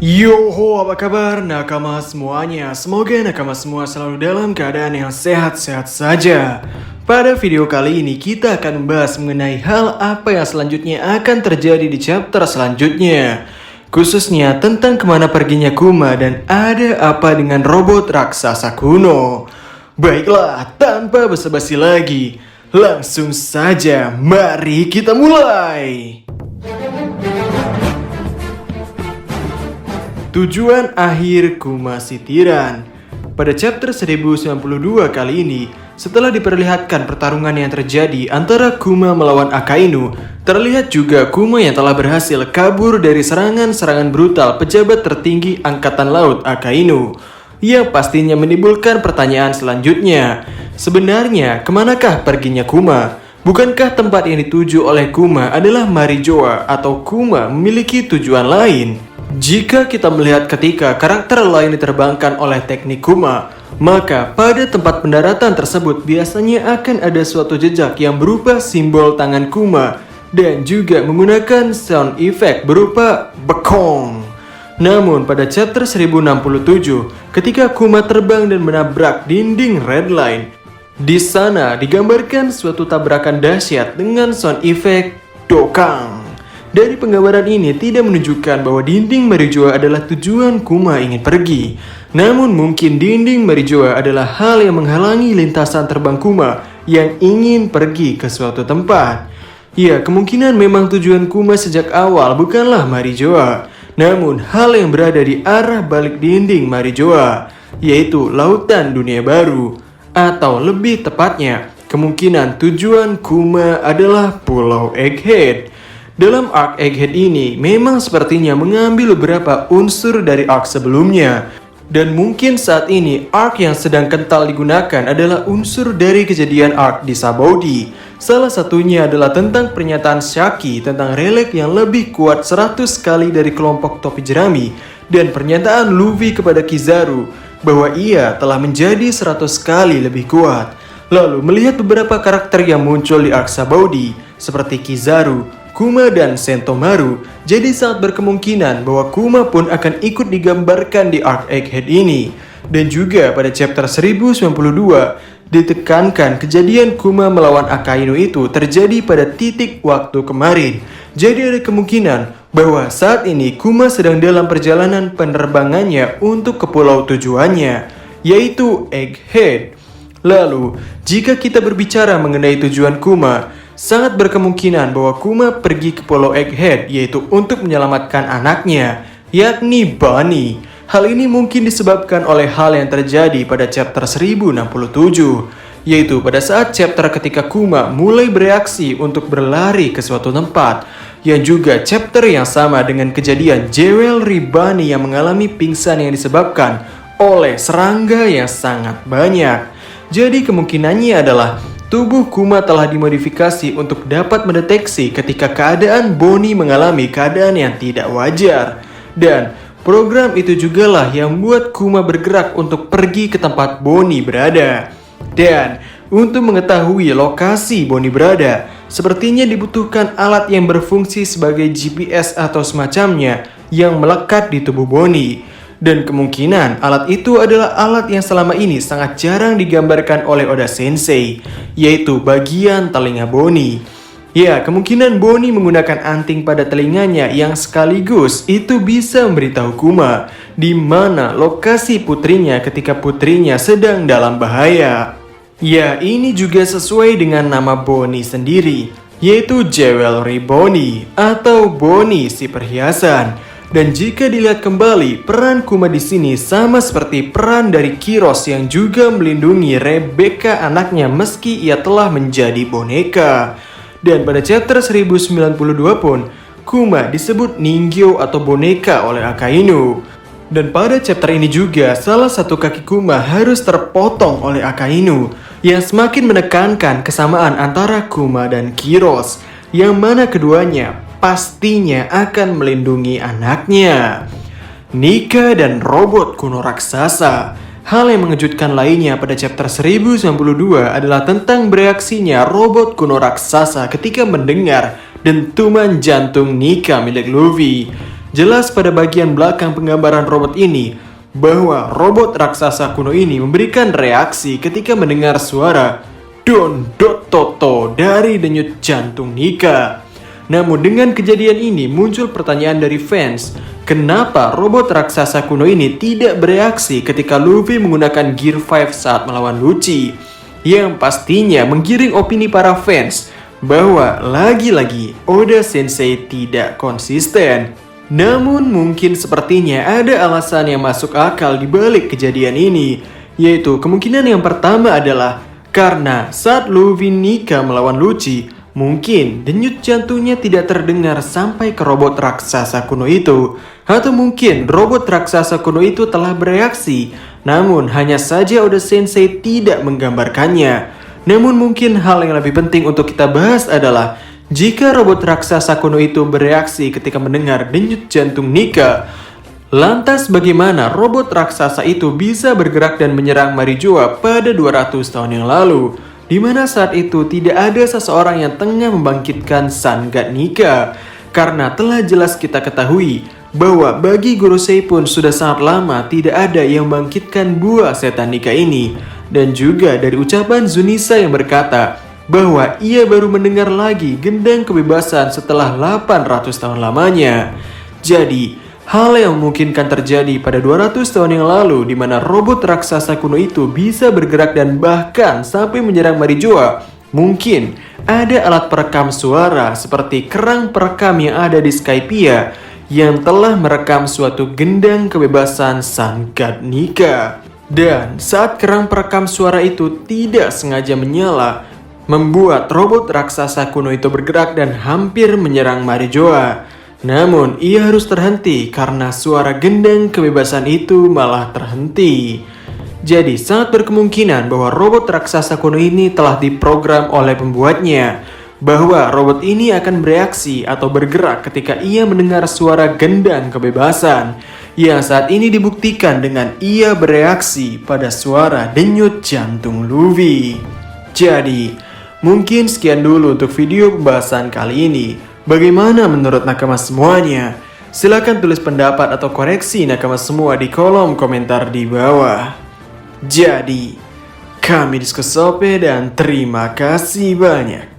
Yoho, apa kabar nakama semuanya? Semoga nakama semua selalu dalam keadaan yang sehat-sehat saja. Pada video kali ini kita akan membahas mengenai hal apa yang selanjutnya akan terjadi di chapter selanjutnya. Khususnya tentang kemana perginya Kuma dan ada apa dengan robot raksasa kuno. Baiklah, tanpa basa-basi lagi, langsung saja mari kita mulai. Tujuan akhir Kuma Sitiran. Pada chapter 1092 kali ini, setelah diperlihatkan pertarungan yang terjadi antara Kuma melawan Akainu, terlihat juga Kuma yang telah berhasil kabur dari serangan-serangan brutal pejabat tertinggi Angkatan Laut Akainu. Yang pastinya menimbulkan pertanyaan selanjutnya. Sebenarnya, kemanakah perginya Kuma? Bukankah tempat yang dituju oleh Kuma adalah Marijoa atau Kuma memiliki tujuan lain? Jika kita melihat ketika karakter lain diterbangkan oleh teknik Kuma, maka pada tempat pendaratan tersebut biasanya akan ada suatu jejak yang berupa simbol tangan Kuma dan juga menggunakan sound effect berupa bekong. Namun pada chapter 1067, ketika Kuma terbang dan menabrak dinding red line, di sana digambarkan suatu tabrakan dahsyat dengan sound effect dokang. Dari penggambaran ini tidak menunjukkan bahwa dinding Marijoa adalah tujuan Kuma ingin pergi. Namun mungkin dinding Marijoa adalah hal yang menghalangi lintasan terbang Kuma yang ingin pergi ke suatu tempat. Ya, kemungkinan memang tujuan Kuma sejak awal bukanlah Marijoa. Namun hal yang berada di arah balik dinding Marijoa, yaitu lautan dunia baru. Atau lebih tepatnya, kemungkinan tujuan Kuma adalah Pulau Egghead. Dalam arc Egghead ini memang sepertinya mengambil beberapa unsur dari arc sebelumnya. Dan mungkin saat ini arc yang sedang kental digunakan adalah unsur dari kejadian arc di Sabaody. Salah satunya adalah tentang pernyataan Shaki tentang relic yang lebih kuat 100 kali dari kelompok topi jerami. Dan pernyataan Luffy kepada Kizaru bahwa ia telah menjadi 100 kali lebih kuat. Lalu melihat beberapa karakter yang muncul di arc Sabaody seperti Kizaru, Kuma dan Sentomaru, jadi sangat berkemungkinan bahwa Kuma pun akan ikut digambarkan di arc Egghead ini. Dan juga pada chapter 1092 ditekankan kejadian Kuma melawan Akainu itu terjadi pada titik waktu kemarin. Jadi ada kemungkinan bahwa saat ini Kuma sedang dalam perjalanan penerbangannya untuk ke pulau tujuannya, yaitu Egghead. Lalu, jika kita berbicara mengenai tujuan Kuma, sangat berkemungkinan bahwa Kuma pergi ke Pulau Egghead yaitu untuk menyelamatkan anaknya, yakni Bunny. Hal ini mungkin disebabkan oleh hal yang terjadi pada chapter 1067, yaitu pada saat chapter ketika Kuma mulai bereaksi untuk berlari ke suatu tempat, yang juga chapter yang sama dengan kejadian Jewelry Bunny yang mengalami pingsan yang disebabkan oleh serangga yang sangat banyak. Jadi kemungkinannya adalah tubuh Kuma telah dimodifikasi untuk dapat mendeteksi ketika keadaan Bonnie mengalami keadaan yang tidak wajar. Dan program itu jugalah yang membuat Kuma bergerak untuk pergi ke tempat Bonnie berada. Dan untuk mengetahui lokasi Bonnie berada, sepertinya dibutuhkan alat yang berfungsi sebagai GPS atau semacamnya yang melekat di tubuh Bonnie. Dan kemungkinan alat itu adalah alat yang selama ini sangat jarang digambarkan oleh Oda Sensei, yaitu bagian telinga Bonnie. Ya, kemungkinan Bonnie menggunakan anting pada telinganya yang sekaligus itu bisa memberitahu Kuma di mana lokasi putrinya ketika putrinya sedang dalam bahaya. Ya, ini juga sesuai dengan nama Bonnie sendiri, yaitu Jewelry Bonnie atau Bonnie si perhiasan. Dan jika dilihat kembali, peran Kuma di sini sama seperti peran dari Kiros yang juga melindungi Rebecca anaknya meski ia telah menjadi boneka. Dan pada chapter 1092 pun, Kuma disebut Ningyo atau boneka oleh Akainu. Dan pada chapter ini juga, salah satu kaki Kuma harus terpotong oleh Akainu, yang semakin menekankan kesamaan antara Kuma dan Kiros, yang mana keduanya pastinya akan melindungi anaknya. Nika dan robot kuno raksasa. Hal yang mengejutkan lainnya pada chapter 1092 adalah tentang bereaksinya robot kuno raksasa ketika mendengar dentuman jantung Nika milik Luffy. Jelas pada bagian belakang penggambaran robot ini bahwa robot raksasa kuno ini memberikan reaksi ketika mendengar suara Don Dot Toto dari denyut jantung Nika. Namun dengan kejadian ini muncul pertanyaan dari fans, kenapa robot raksasa kuno ini tidak bereaksi ketika Luffy menggunakan Gear 5 saat melawan Lucci? Yang pastinya menggiring opini para fans bahwa lagi-lagi Oda Sensei tidak konsisten. Namun mungkin sepertinya ada alasan yang masuk akal di balik kejadian ini, yaitu kemungkinan yang pertama adalah karena saat Luffy Nika melawan Lucci, mungkin denyut jantungnya tidak terdengar sampai ke robot raksasa kuno itu. Atau mungkin robot raksasa kuno itu telah bereaksi, namun hanya saja Oda Sensei tidak menggambarkannya. Namun mungkin hal yang lebih penting untuk kita bahas adalah jika robot raksasa kuno itu bereaksi ketika mendengar denyut jantung Nika, lantas bagaimana robot raksasa itu bisa bergerak dan menyerang Marijoa pada 200 tahun yang lalu, di mana saat itu tidak ada seseorang yang tengah membangkitkan Sun God Nika? Karena telah jelas kita ketahui bahwa bagi Gorosei pun sudah sangat lama tidak ada yang membangkitkan buah setan Nika ini. Dan juga dari ucapan Zunisa yang berkata bahwa ia baru mendengar lagi gendang kebebasan setelah 800 tahun lamanya. Jadi, hal yang memungkinkan terjadi pada 200 tahun yang lalu di mana robot raksasa kuno itu bisa bergerak dan bahkan sampai menyerang Marijoa. Mungkin ada alat perekam suara seperti kerang perekam yang ada di Skypiea yang telah merekam suatu gendang kebebasan Sun God Nika. Dan saat kerang perekam suara itu tidak sengaja menyala, membuat robot raksasa kuno itu bergerak dan hampir menyerang Marijoa. Namun ia harus terhenti karena suara gendang kebebasan itu malah terhenti. Jadi sangat berkemungkinan bahwa robot raksasa kuno ini telah diprogram oleh pembuatnya, bahwa robot ini akan bereaksi atau bergerak ketika ia mendengar suara gendang kebebasan, yang saat ini dibuktikan dengan ia bereaksi pada suara denyut jantung Luffy. Jadi, mungkin sekian dulu untuk video pembahasan kali ini. Bagaimana menurut nakama semuanya? Silahkan tulis pendapat atau koreksi nakama semua di kolom komentar di bawah. Jadi, kami Diskusope dan terima kasih banyak.